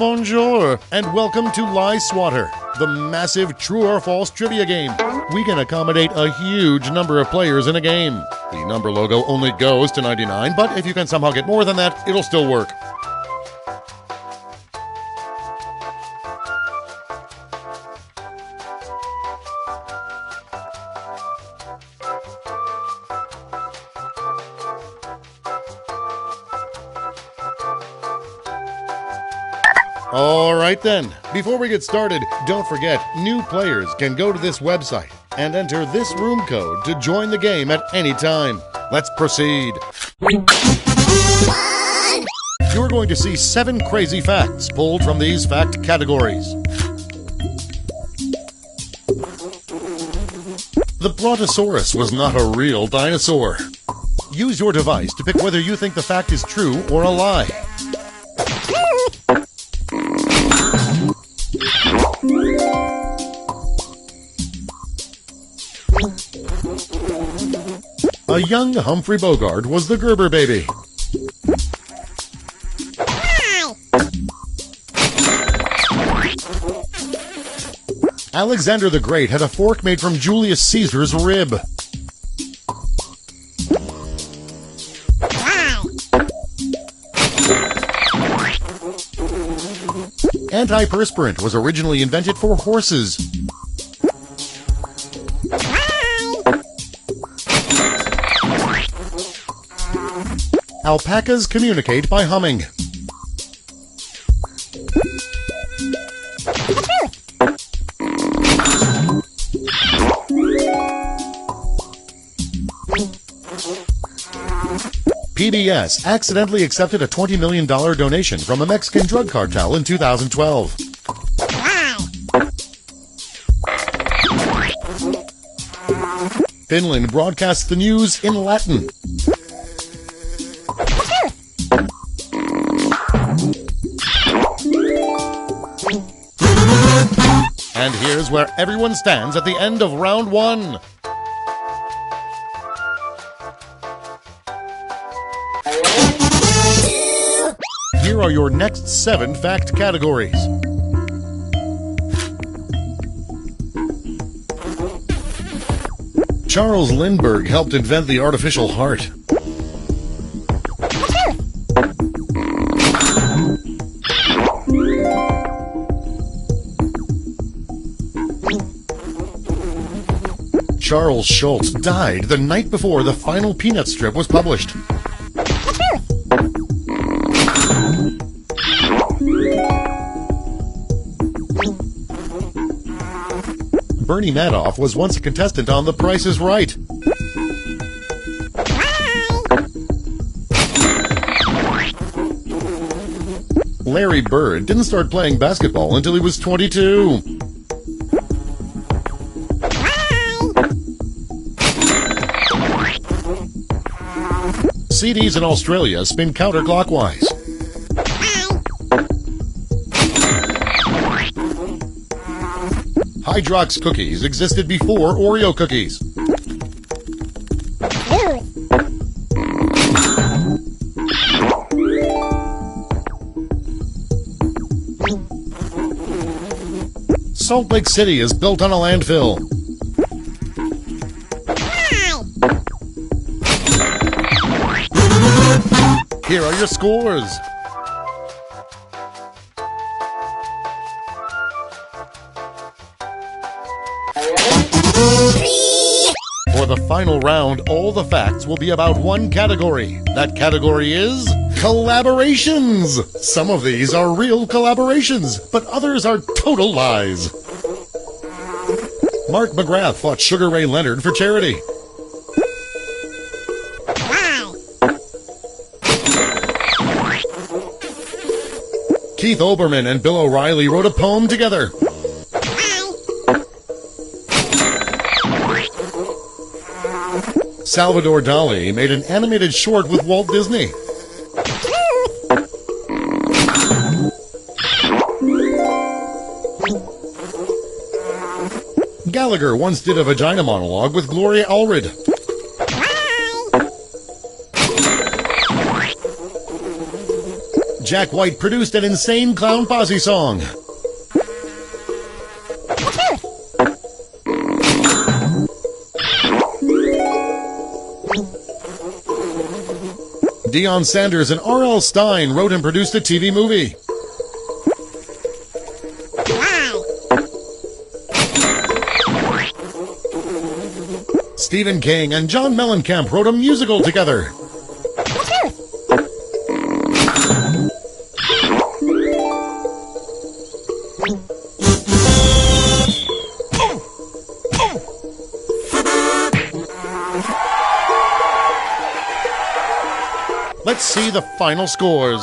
bonjour, and welcome to Lie Swatter, the massive true or false trivia game. We can accommodate a huge number of players in a game. The number logo only goes to 99, but if you can somehow get more than that, it'll still work. All right then, before we get started, don't forget, new players can go to this website and enter this room code to join the game at any time. Let's proceed. You're going to see 7 crazy facts pulled from these fact categories. The Brontosaurus was not a real dinosaur. Use your device to pick whether you think the fact is true or a lie. A young Humphrey Bogart was the Gerber baby. Alexander the Great had a fork made from Julius Caesar's rib. Antiperspirant was originally invented for horses. Alpacas communicate by humming. PBS accidentally accepted a $20 million donation from a Mexican drug cartel in 2012. Finland broadcasts the news in Latin. And here's where everyone stands at the end of round 1. Here are your next 7 fact categories. Charles Lindbergh helped invent the artificial heart. Charles Schultz died the night before the final Peanut strip was published. Bernie Madoff was once a contestant on The Price is Right. Larry Bird didn't start playing basketball until he was 22. CDs in Australia spin counterclockwise. Hydrox cookies existed before Oreo cookies. Salt Lake City is built on a landfill. Here are your scores. For the final round, all the facts will be about one category. That category is collaborations. Some of these are real collaborations, but others are total lies. Mark McGrath fought Sugar Ray Leonard for charity. Keith Olbermann and Bill O'Reilly wrote a poem together. Salvador Dali made an animated short with Walt Disney. Gallagher once did a vagina monologue with Gloria Allred. Jack White produced an insane clown posse song. Deion Sanders and R.L. Stine wrote and produced a TV movie. Stephen King and John Mellencamp wrote a musical together. Let's see the final scores.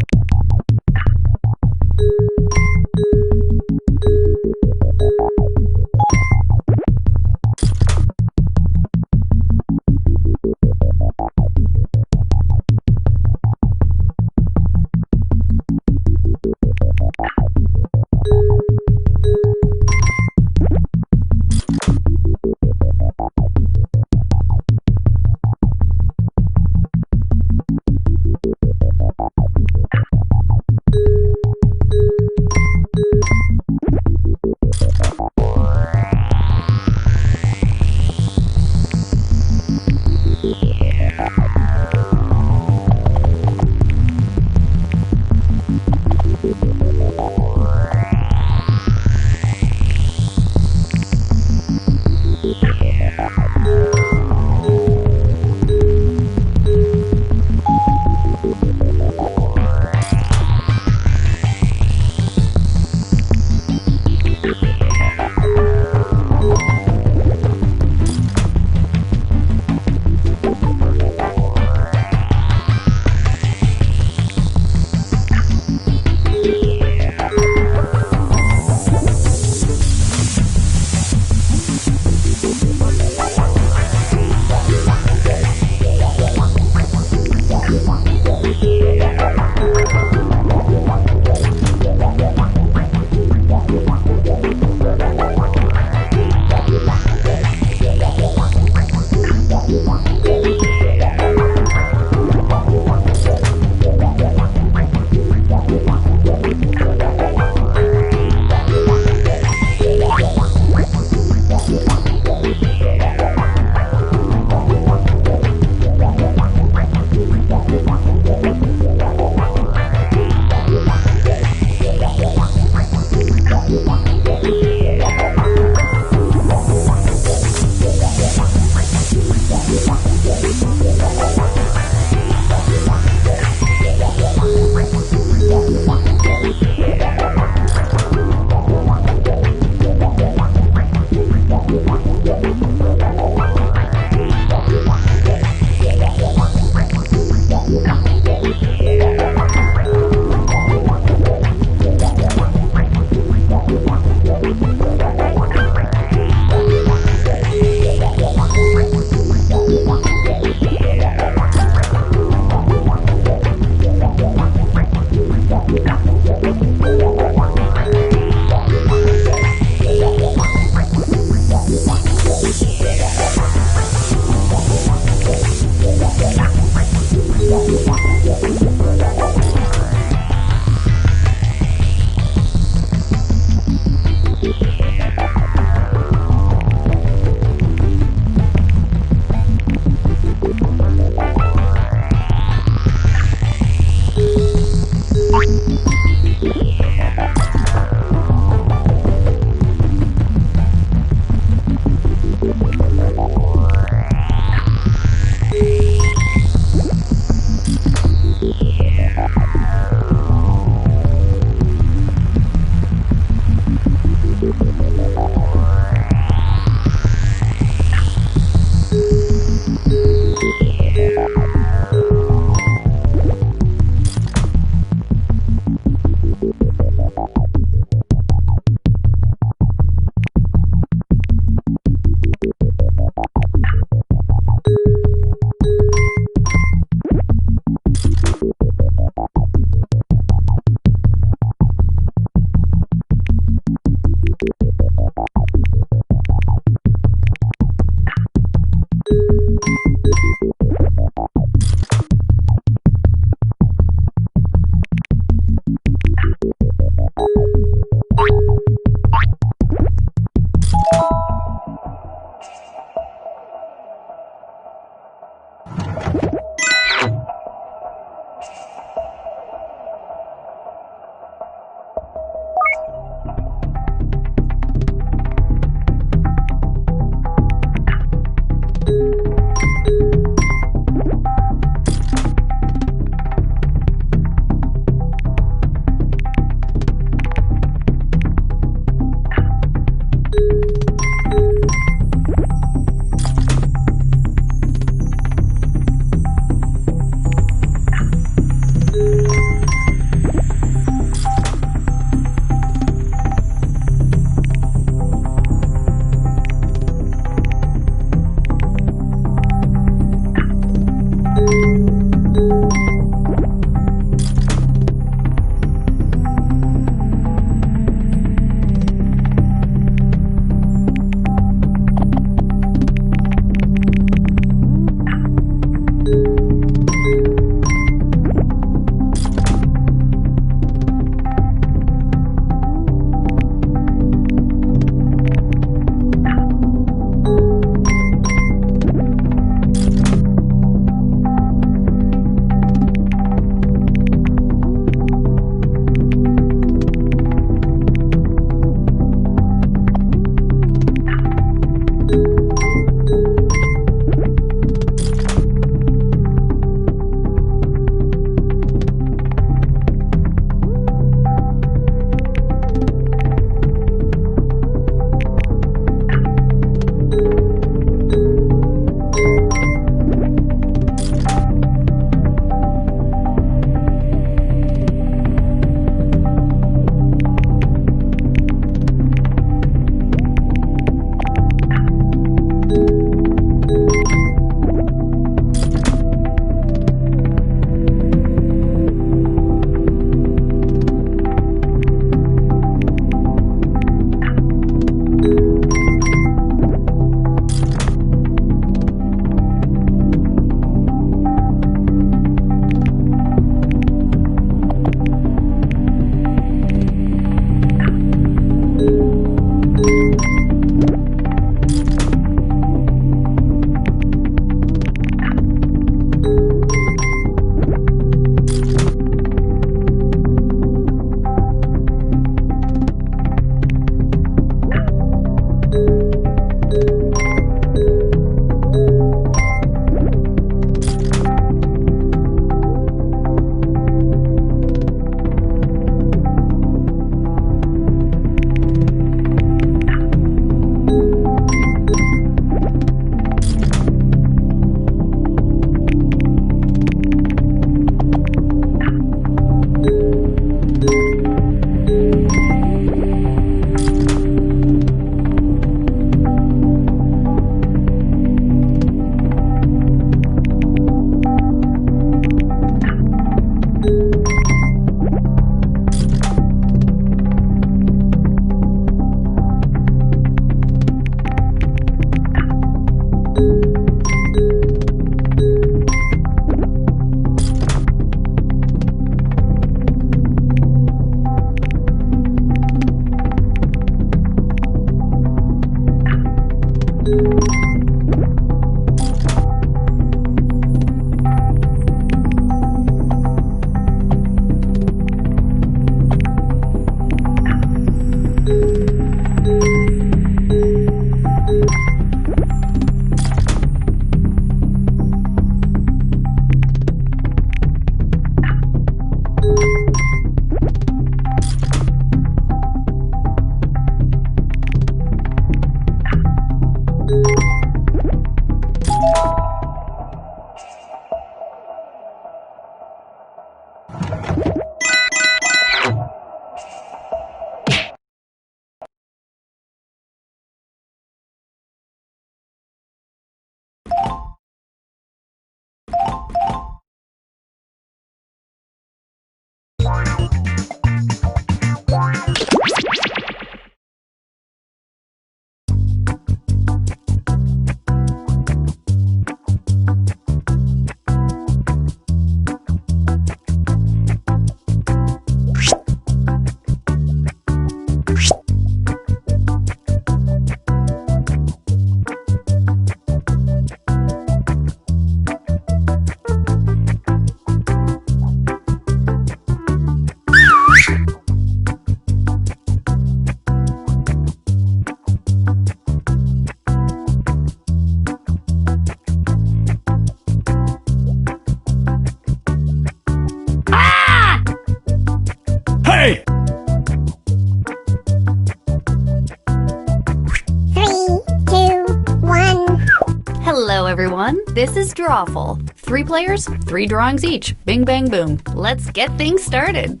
everyone. This is Drawful. 3 players, 3 drawings each. Bing, bang, boom. Let's get things started.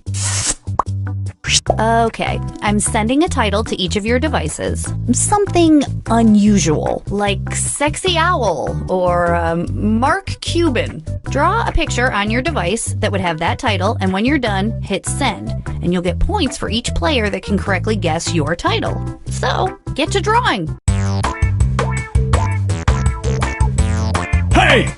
Okay, I'm sending a title to each of your devices. Something unusual, like Sexy Owl or Mark Cuban. Draw a picture on your device that would have that title, and when you're done, hit send. And you'll get points for each player that can correctly guess your title. So, get to drawing. Hey!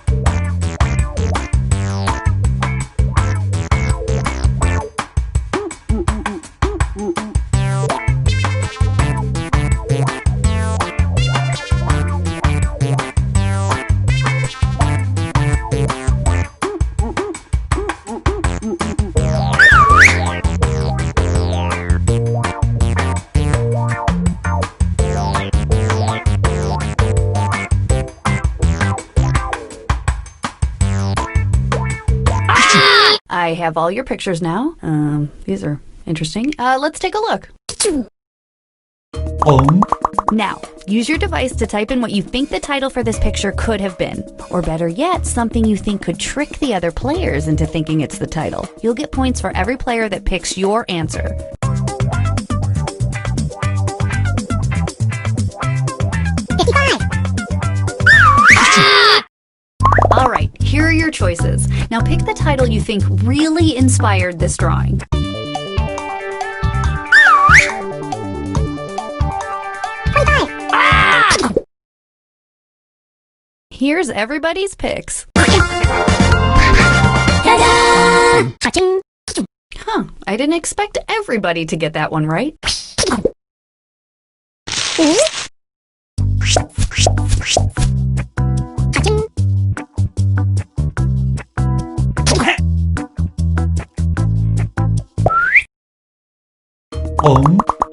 I have all your pictures now. These are interesting. Let's take a look. Now, use your device to type in what you think the title for this picture could have been. Or better yet, something you think could trick the other players into thinking it's the title. You'll get points for every player that picks your answer. Alright, here are your choices. Now pick the title you think really inspired this drawing. Here's everybody's picks. Huh, I didn't expect everybody to get that one right.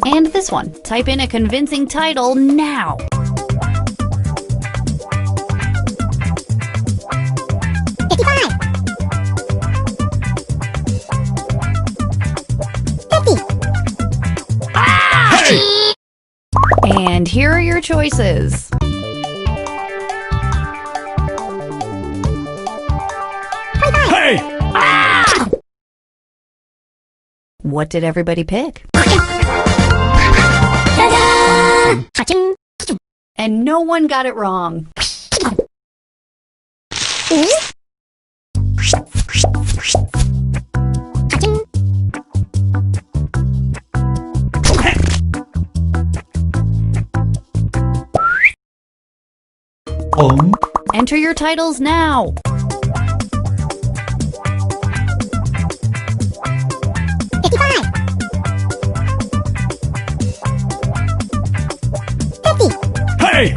And this one. Type in a convincing title now. Hey! And here are your choices. Hey! What did everybody pick? And no one got it wrong. Enter your titles now. Hey!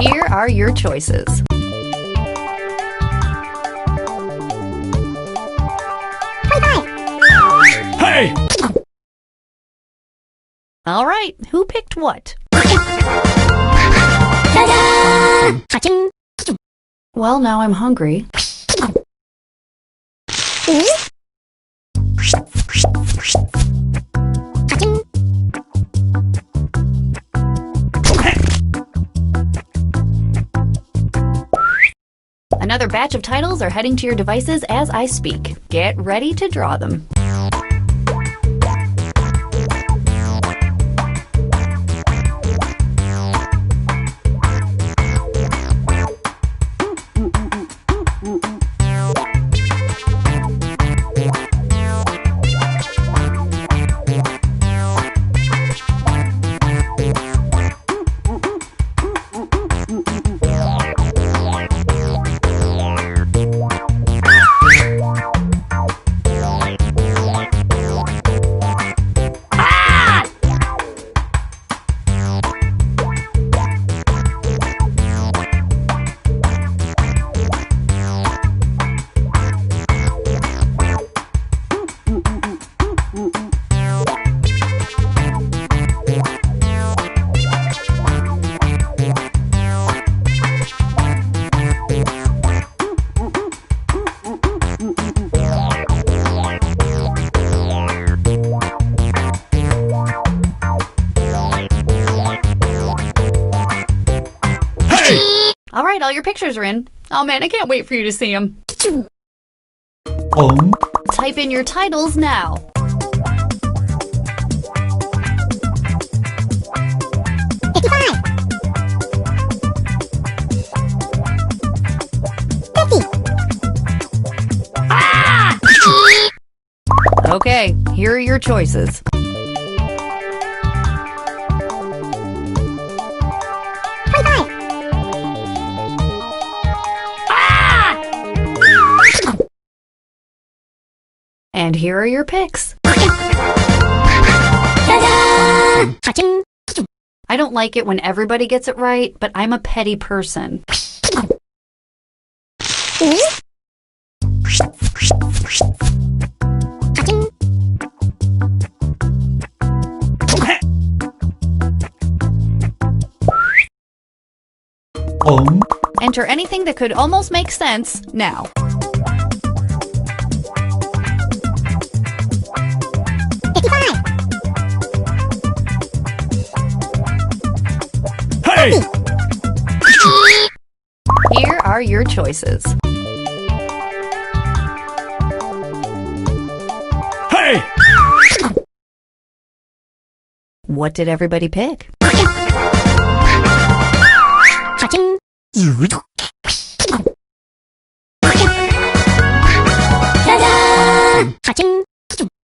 Here are your choices. Hey! All right, who picked what? Well, now I'm hungry. Another batch of titles are heading to your devices as I speak. Get ready to draw them. right, all your pictures are in. Oh man, I can't wait for you to see them. Type in your titles now. Okay, here are your choices. And here are your picks. I don't like it when everybody gets it right, but I'm a petty person. Enter anything that could almost make sense now. Hey! Here are your choices. Hey! What did everybody pick?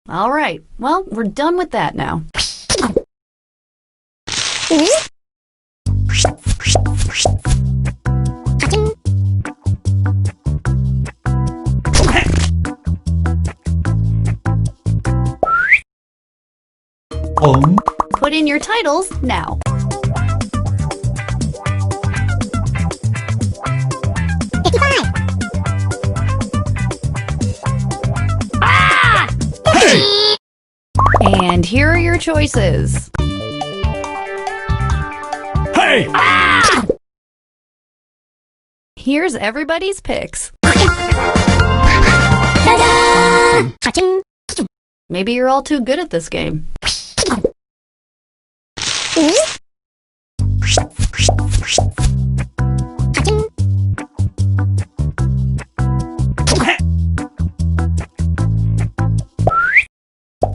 All right, well, we're done with that now. Put in your titles now. Hey! And here are your choices. Hey! Here's everybody's picks. Maybe you're all too good at this game.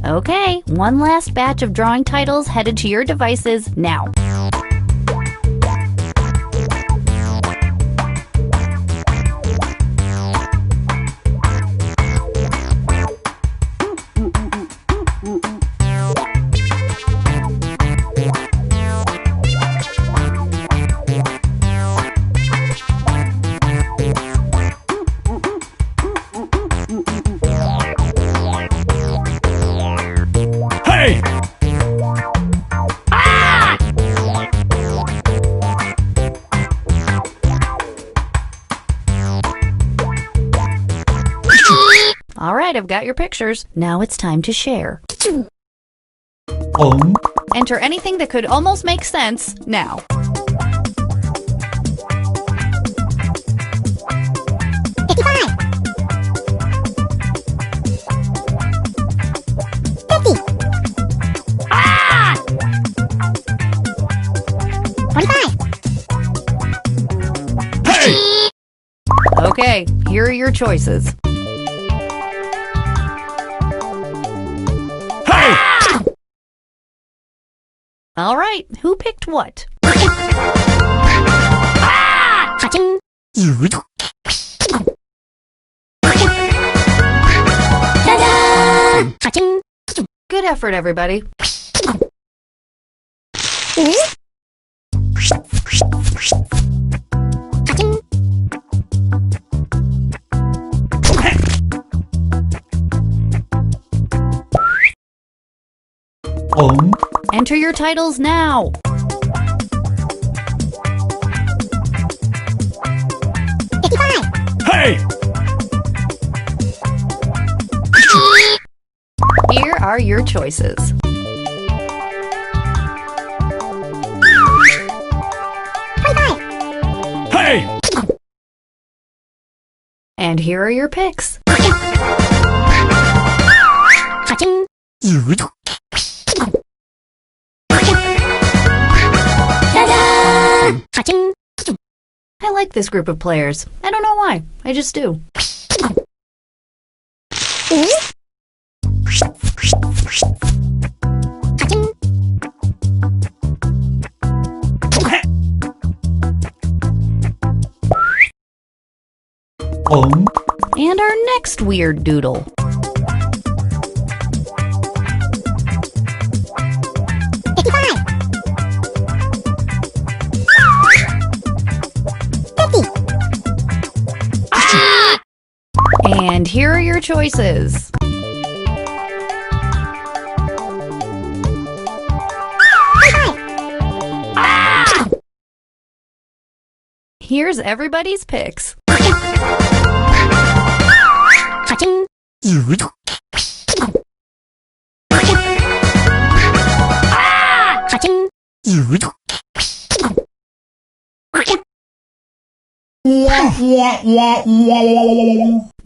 Okay, one last batch of drawing titles headed to your devices now. Hey! All right, I've got your pictures. Now it's time to share. Enter anything that could almost make sense now. Hey! Okay, here are your choices. Hey! All right, who picked what? Good effort, everybody. Enter your titles now. Hey! Here are your choices. Hey! And here are your picks. I like this group of players. I don't know why. I just do. And our next weird doodle. And here are your choices. Here's everybody's picks.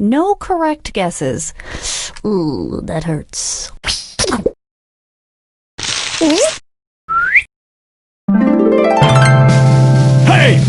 No correct guesses. Ooh, that hurts. Hey!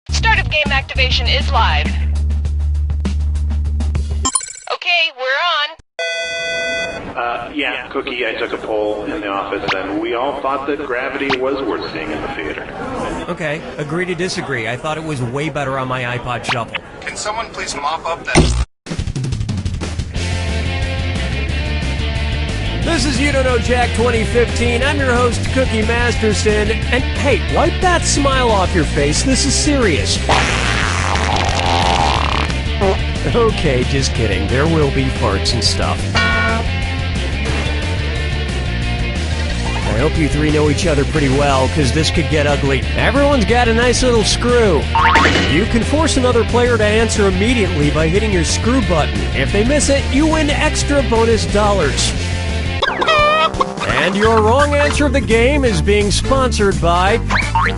Start of game activation is live. Okay, we're on. Yeah, Cookie, I took a poll in the office, and we all thought that Gravity was worth seeing in the theater. Okay, agree to disagree. I thought it was way better on my iPod Shuffle. Can someone please mop up that... This is You Don't Know Jack 2015. I'm your host, Cookie Masterson. And hey, wipe that smile off your face. This is serious. Okay, just kidding. There will be farts and stuff. I hope you three know each other pretty well, because this could get ugly. Everyone's got a nice little screw. You can force another player to answer immediately by hitting your screw button. If they miss it, you win extra bonus dollars. And your wrong answer of the game is being sponsored by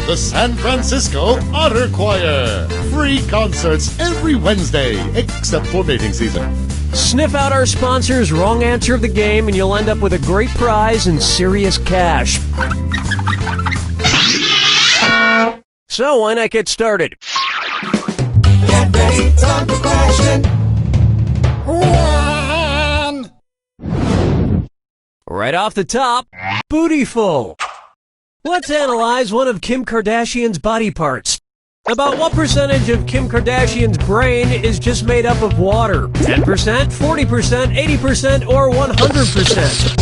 The San Francisco Otter Choir. Free concerts every Wednesday, except for mating season. Sniff out our sponsor's wrong answer of the game and you'll end up with a great prize and serious cash. So why not get started? Get ready, time for question 1. Right off the top, bootyful. Let's analyze one of Kim Kardashian's body parts. About what percentage of Kim Kardashian's brain is just made up of water? 10%, 40%, 80%, or 100%?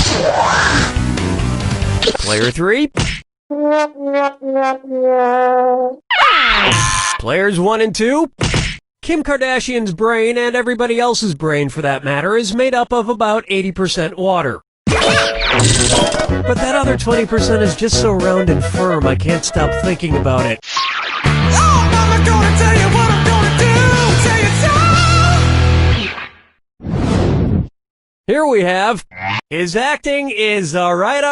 Player 3. Players 1 and 2. Kim Kardashian's brain, and everybody else's brain for that matter, is made up of about 80% water. But that other 20% is just so round and firm, I can't stop thinking about it. Oh, Mama gonna tell you what I'm gonna do. Say it so. Here we have, his acting is alright.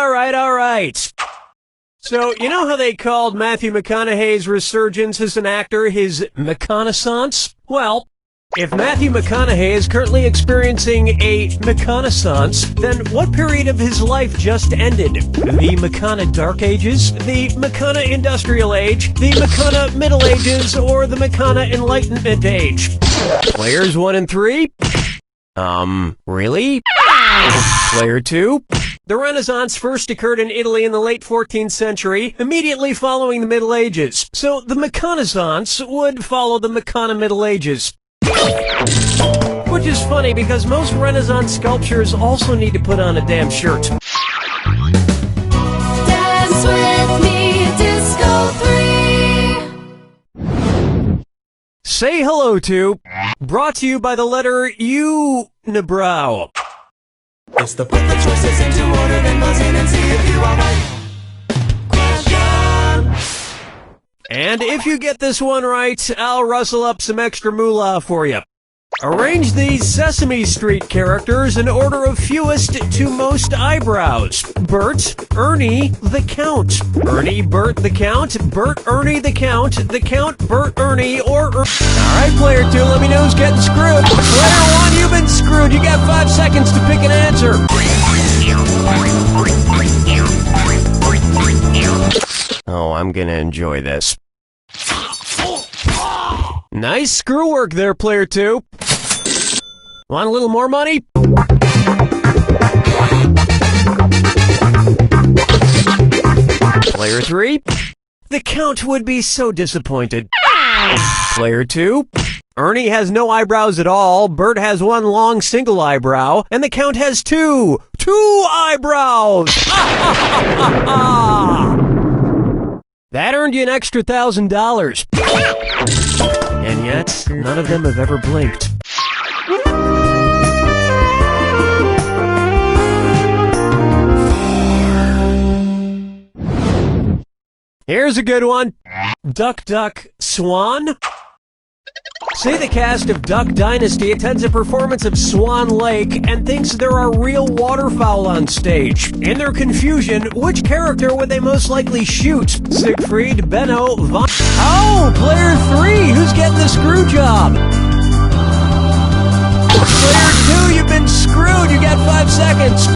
So, you know how they called Matthew McConaughey's resurgence as an actor his McConaissance? Well, if Matthew McConaughey is currently experiencing a McConaissance, then what period of his life just ended? The McCona Dark Ages? The McCona Industrial Age? The McCona Middle Ages? Or the McCona Enlightenment Age? Players 1 and 3? Really? Player 2? The Renaissance first occurred in Italy in the late 14th century, immediately following the Middle Ages. So the McConaissance would follow the McCona Middle Ages. Which is funny because most Renaissance sculptures also need to put on a damn shirt. Dance with me, Disco 3. Say hello to, brought to you by the letter U, Nabrow. It's the put the choices into order, then buzz in and see if you are right. Question. And if you get this one right, I'll rustle up some extra moolah for you. Arrange these Sesame Street characters in order of fewest to most eyebrows. Bert, Ernie, the Count. Ernie, Bert, the Count. Bert, Ernie, the Count. The Count, Bert, Ernie, or Alright, player 2, let me know who's getting screwed. Player 1, you've been screwed. You got 5 seconds to pick an answer. Oh, I'm gonna enjoy this. Nice screw work there, player 2. Want a little more money? Player 3. The Count would be so disappointed. Player 2. Ernie has no eyebrows at all, Bert has one long single eyebrow, and the Count has two eyebrows! That earned you an extra $1,000. And yet, none of them have ever blinked. Here's a good one. Duck, duck, swan? Say the cast of Duck Dynasty attends a performance of Swan Lake and thinks there are real waterfowl on stage. In their confusion, which character would they most likely shoot? Siegfried, Benno, Von... Oh, player 3, who's getting the screw job? Player 2, you've been screwed, you got 5 seconds.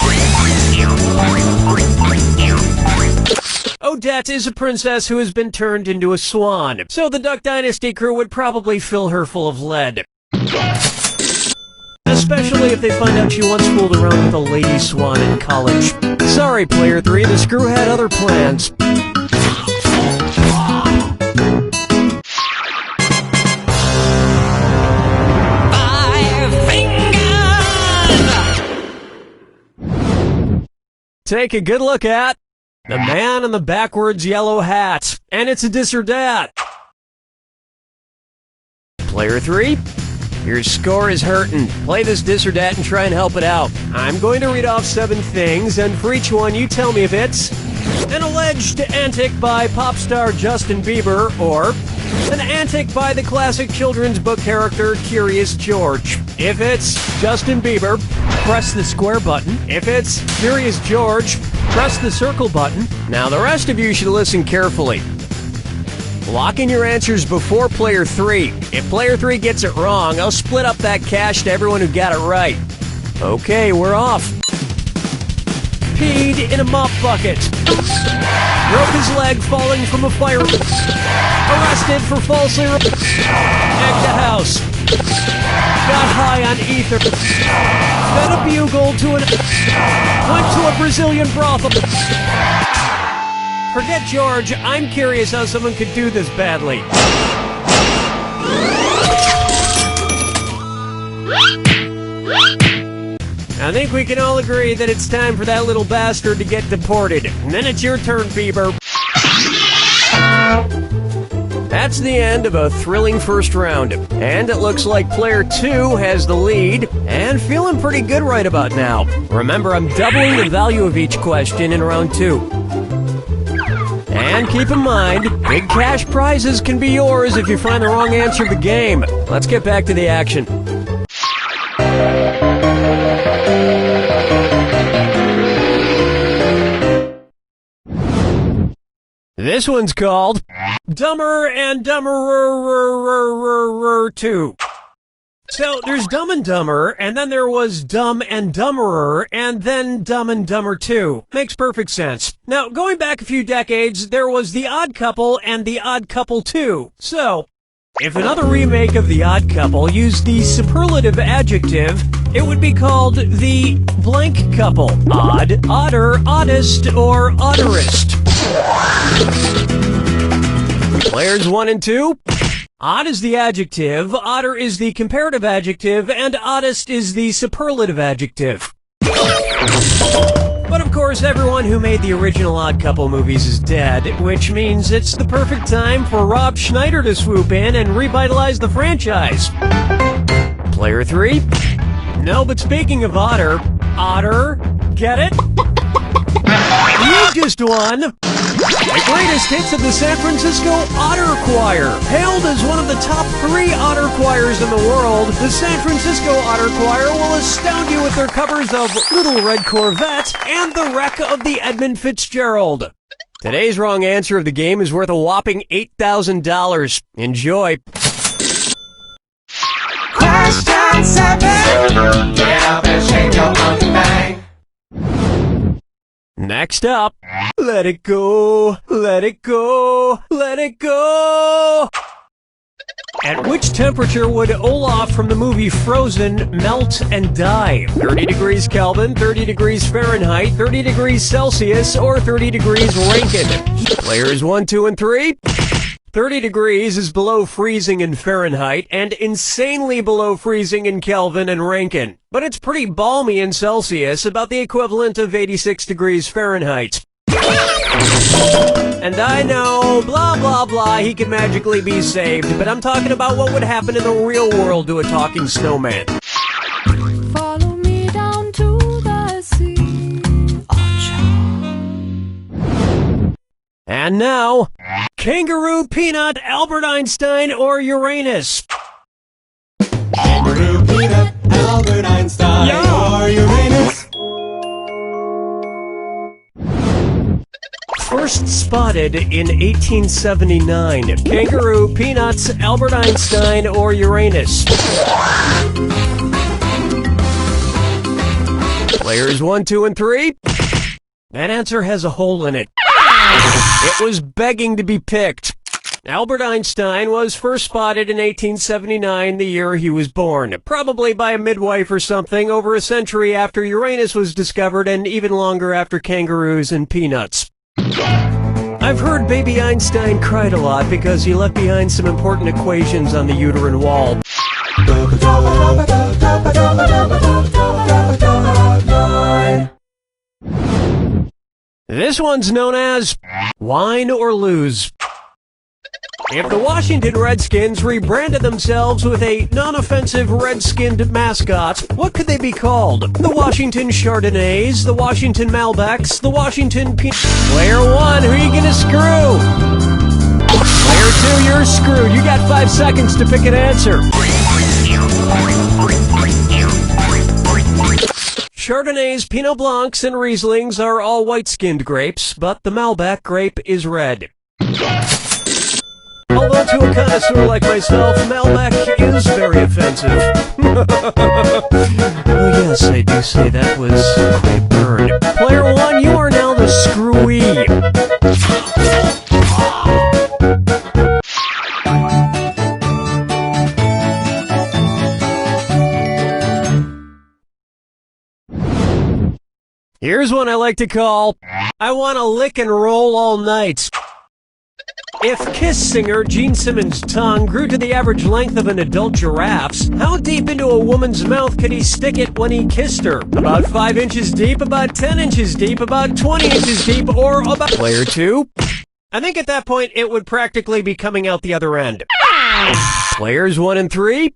Odette is a princess who has been turned into a swan, so the Duck Dynasty crew would probably fill her full of lead. Especially if they find out she once fooled around with a lady swan in college. Sorry, player 3, the screw had other plans. Take a good look at the man in the backwards yellow hat. And it's a dis or dat. Player 3, your score is hurting. Play this dis or dat and try and help it out. I'm going to read off 7 things, and for each one you tell me if it's an alleged antic by pop star Justin Bieber or an antic by the classic children's book character Curious George. If it's Justin Bieber, press the square button. If it's Curious George, press the circle button. Now the rest of you should listen carefully. Lock in your answers before player 3. If player 3 gets it wrong, I'll split up that cash to everyone who got it right. Okay, we're off. Peed in a mop bucket. Broke his leg falling from a fire. Arrested for falsely egged a house. Got high on ether. Fed a bugle to an... Went to a Brazilian brothel. Forget George, I'm curious how someone could do this badly. I think we can all agree that it's time for that little bastard to get deported. And then it's your turn, Bieber. That's the end of a thrilling first round. And it looks like player 2 has the lead, and feeling pretty good right about now. Remember, I'm doubling the value of each question in round 2. And keep in mind, big cash prizes can be yours if you find the wrong answer of the game. Let's get back to the action. This one's called Dumber and Dumberer 2. So there's Dumb and Dumber, and then there was Dumb and Dumberer, and then Dumb and Dumber 2. Makes perfect sense. Now, going back a few decades, there was The Odd Couple and The Odd Couple 2. So, if another remake of The Odd Couple used the superlative adjective, it would be called The Blank Couple. Odd, odder, oddest, or odderest. Players 1 and 2. Odd is the adjective, odder is the comparative adjective, and oddest is the superlative adjective. But of course, everyone who made the original Odd Couple movies is dead, which means it's the perfect time for Rob Schneider to swoop in and revitalize the franchise. Player 3? No, but speaking of otter, get it? You just won The greatest hits of the San Francisco Otter Choir. Hailed as one of the top 3 otter choirs in the world, the San Francisco Otter Choir will astound you with their covers of Little Red Corvette and The Wreck of the Edmund Fitzgerald. Today's wrong answer of the game is worth a whopping $8,000. Enjoy. Question 7. Get up and shake your monkey bang. Next up, let it go, let it go, let it go. At which temperature would Olaf from the movie Frozen melt and die? 30 degrees Kelvin, 30 degrees Fahrenheit, 30 degrees Celsius, or 30 degrees Rankine? Players 1, 2, and 3. 30 degrees is below freezing in Fahrenheit and insanely below freezing in Kelvin and Rankine. But it's pretty balmy in Celsius, about the equivalent of 86 degrees Fahrenheit. And I know, blah, blah, blah, he can magically be saved, but I'm talking about what would happen in the real world to a talking snowman. Follow me down to the sea. And now, Kangaroo, Peanut, Albert Einstein, or Uranus? Kangaroo, Peanut, Albert Einstein, or Uranus. First spotted in 1879. Kangaroo, Peanuts, Albert Einstein, or Uranus? Players 1, 2, and 3. That answer has a hole in it. It was begging to be picked. Albert Einstein was first spotted in 1879, the year he was born. Probably by a midwife or something, over a century after Uranus was discovered and even longer after kangaroos and peanuts. I've heard baby Einstein cried a lot because he left behind some important equations on the uterine wall. This one's known as Wine or Lose. If the Washington Redskins rebranded themselves with a non-offensive red-skinned mascot, what could they be called? The Washington Chardonnays, the Washington Malbecs, the Washington Player 1, who are you gonna screw? Player 2, you're screwed. You got 5 seconds to pick an answer. Chardonnays, Pinot Blancs, and Rieslings are all white-skinned grapes, but the Malbec grape is red. Although to a connoisseur like myself, Malbec is very offensive. Oh yes, I do say that was a bird. Player 1, you are now the screwy. Here's one I like to call, I want to lick and roll all night. If Kiss singer Gene Simmons' tongue grew to the average length of an adult giraffe's, how deep into a woman's mouth could he stick it when he kissed her? About 5 inches deep, about 10 inches deep, about 20 inches deep, or about... Player 2? I think at that point it would practically be coming out the other end. Players 1 and 3?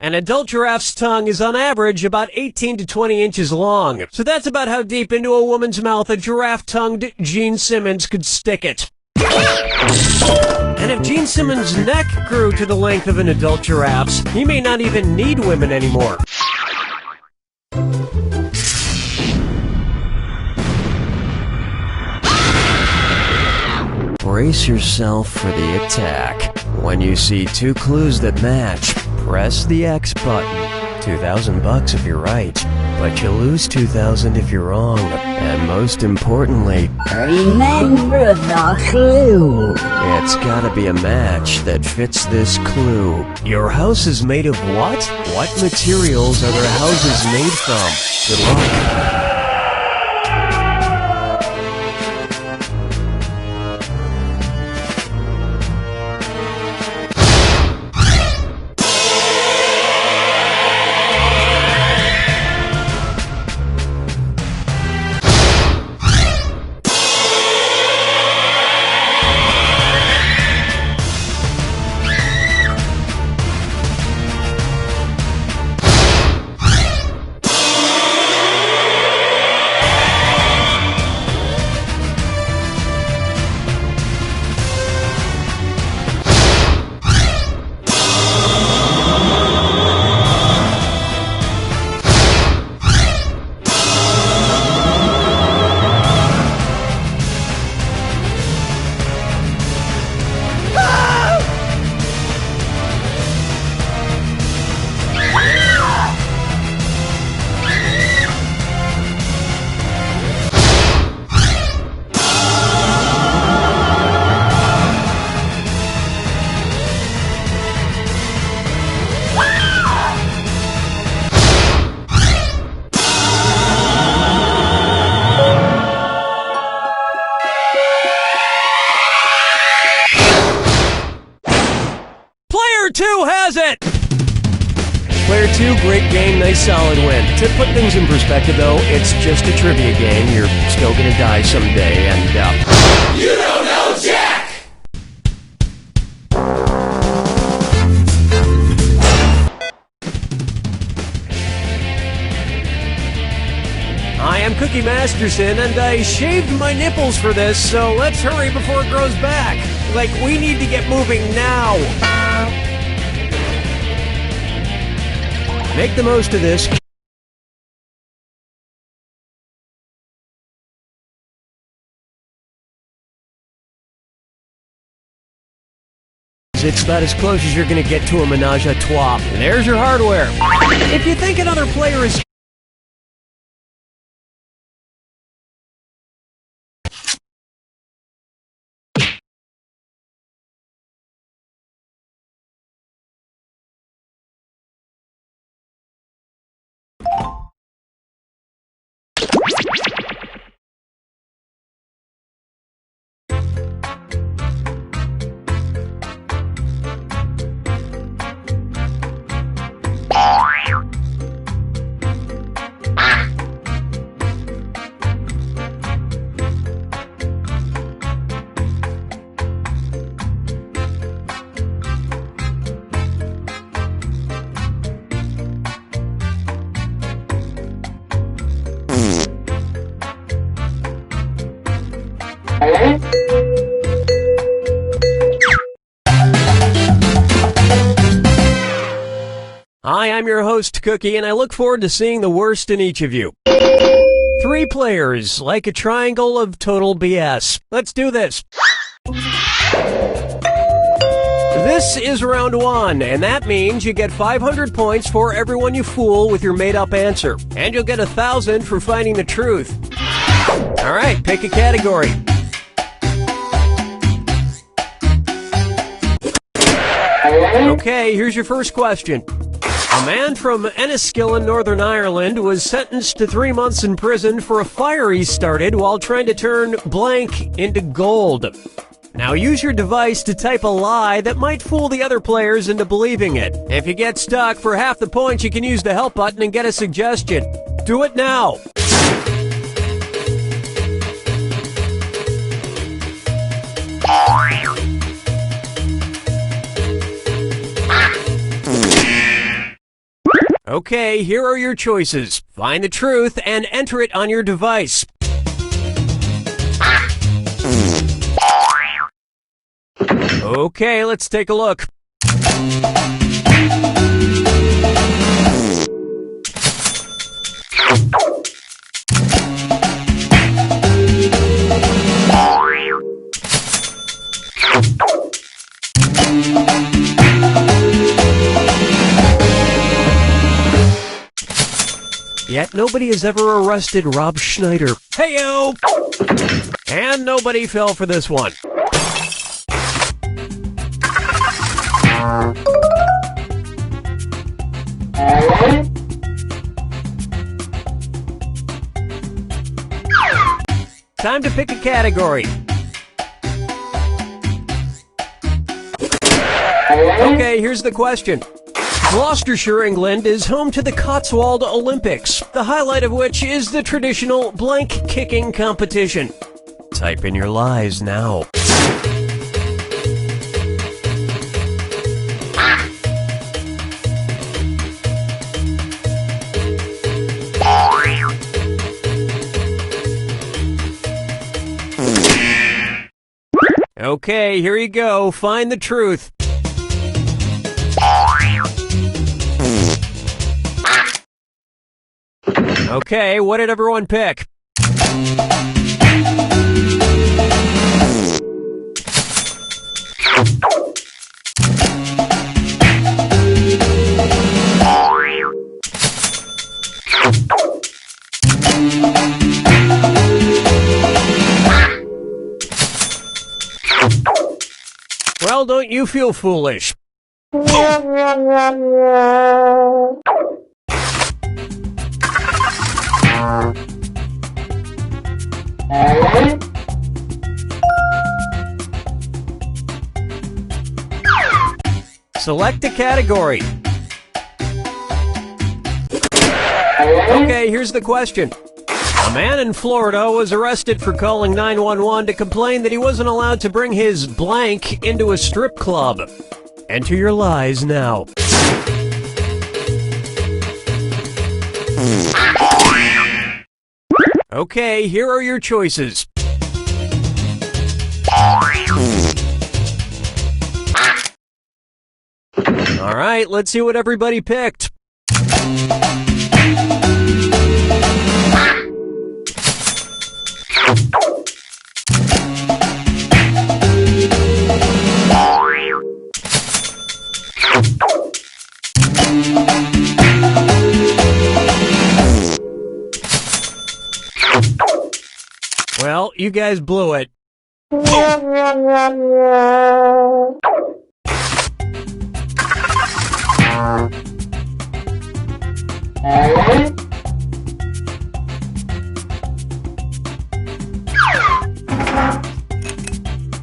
An adult giraffe's tongue is on average about 18 to 20 inches long. So that's about how deep into a woman's mouth a giraffe-tongued Gene Simmons could stick it. And if Gene Simmons' neck grew to the length of an adult giraffe's, he may not even need women anymore. Brace yourself for the attack. When you see 2 clues that match, press the X button. $2,000 if you're right, but you lose $2,000 if you're wrong. And most importantly, remember the clue. It's gotta be a match that fits this clue. Your house is made of what? What materials are their houses made from? Good luck. it! Player 2, great game, nice solid win. To put things in perspective, though, it's just a trivia game. You're still gonna die someday, and, You don't know Jack! I am Cookie Masterson, and I shaved my nipples for this, so let's hurry before it grows back. Like, we need to get moving now. Make the most of this. It's about as close as you're going to get to a menage a trois. There's your hardware. If you think another player is... Hi, I'm your host, Cookie, and I look forward to seeing the worst in each of you. 3 players, like a triangle of total BS. Let's do this. This is round 1, and that means you get 500 points for everyone you fool with your made-up answer. And you'll get 1,000 for finding the truth. All right, pick a category. Okay, here's your first question. A man from Enniskillen, Northern Ireland, was sentenced to 3 months in prison for a fire he started while trying to turn blank into gold. Now use your device to type a lie that might fool the other players into believing it. If you get stuck, for half the points you can use the help button and get a suggestion. Do it now. Okay, here are your choices. Find the truth and enter it on your device. Okay, let's take a look. Yet nobody has ever arrested Rob Schneider. Hey-o! And nobody fell for this one. Time to pick a category. Okay, here's the question. Gloucestershire, England, is home to the Cotswold Olympics, the highlight of which is the traditional blank-kicking competition. Type in your lies now. Okay, here you go. Find the truth. Okay, what did everyone pick? Well, don't you feel foolish? Select a category. Okay, here's the question. A man in Florida was arrested for calling 911 to complain that he wasn't allowed to bring his blank into a strip club. Enter your lies now. Okay, here are your choices. All right, let's see what everybody picked. Well, you guys blew it.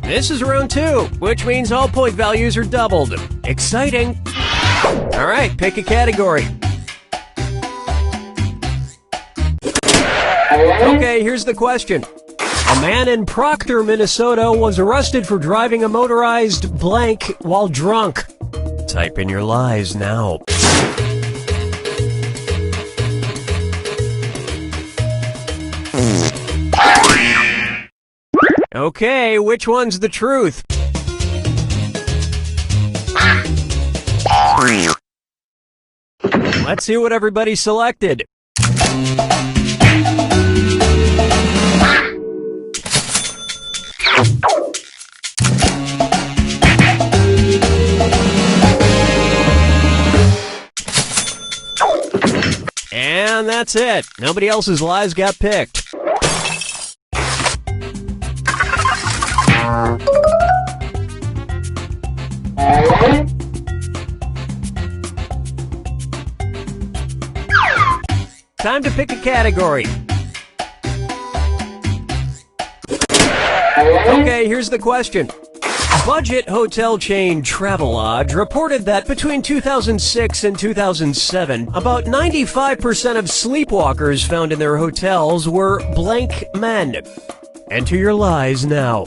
This is round 2, which means all point values are doubled. Exciting. All right, pick a category. Okay, here's the question. A man in Proctor, Minnesota was arrested for driving a motorized blank while drunk. Type in your lies now. Okay, which one's the truth? Let's see what everybody selected. And that's it. Nobody else's lies got picked. Time to pick a category. Okay, here's the question. Budget hotel chain Travelodge reported that between 2006 and 2007, about 95% of sleepwalkers found in their hotels were blank men. Enter your lies now.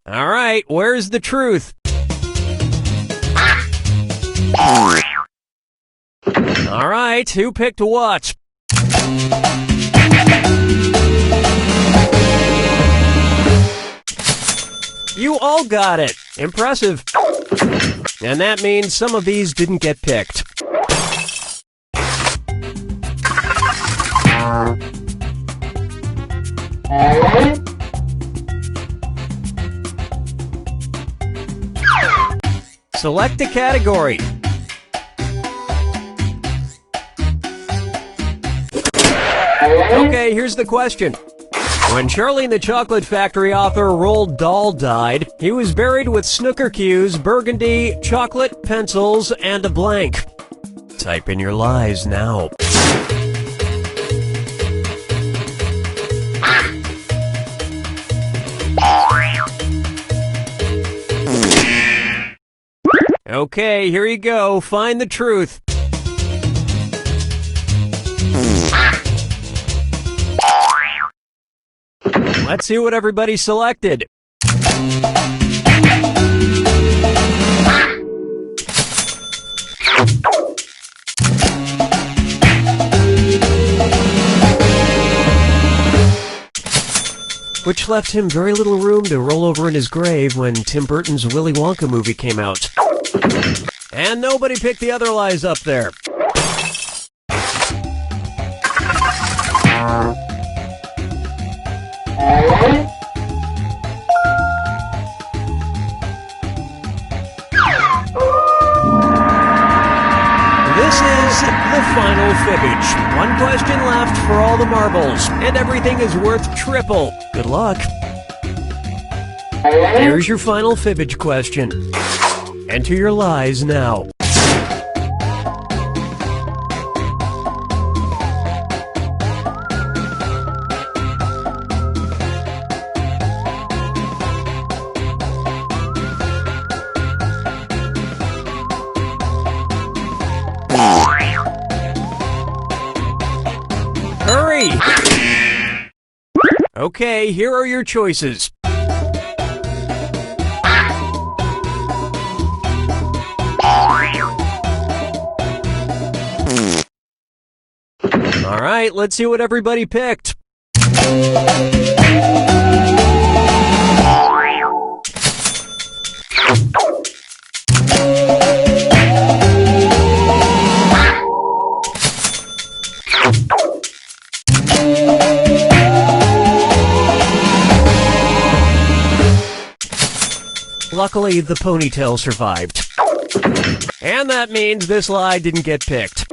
All right, where's the truth? All right, who picked what? You all got it. Impressive. And that means some of these didn't get picked. Select a category. Okay, here's the question. When Charlie and the Chocolate Factory author Roald Dahl died, he was buried with snooker cues, burgundy, chocolate, pencils, and a blank. Type in your lies now. Okay, here you go. Find the truth. Let's see what everybody selected. Which left him very little room to roll over in his grave when Tim Burton's Willy Wonka movie came out. And nobody picked the other lies up there. This is the final fibbage. One question left for all the marbles, and everything is worth triple. Good luck. Here's your final fibbage question. Enter your lies now. 3. Okay, here are your choices. All right, let's see what everybody picked. Luckily, the ponytail survived. And that means this lie didn't get picked.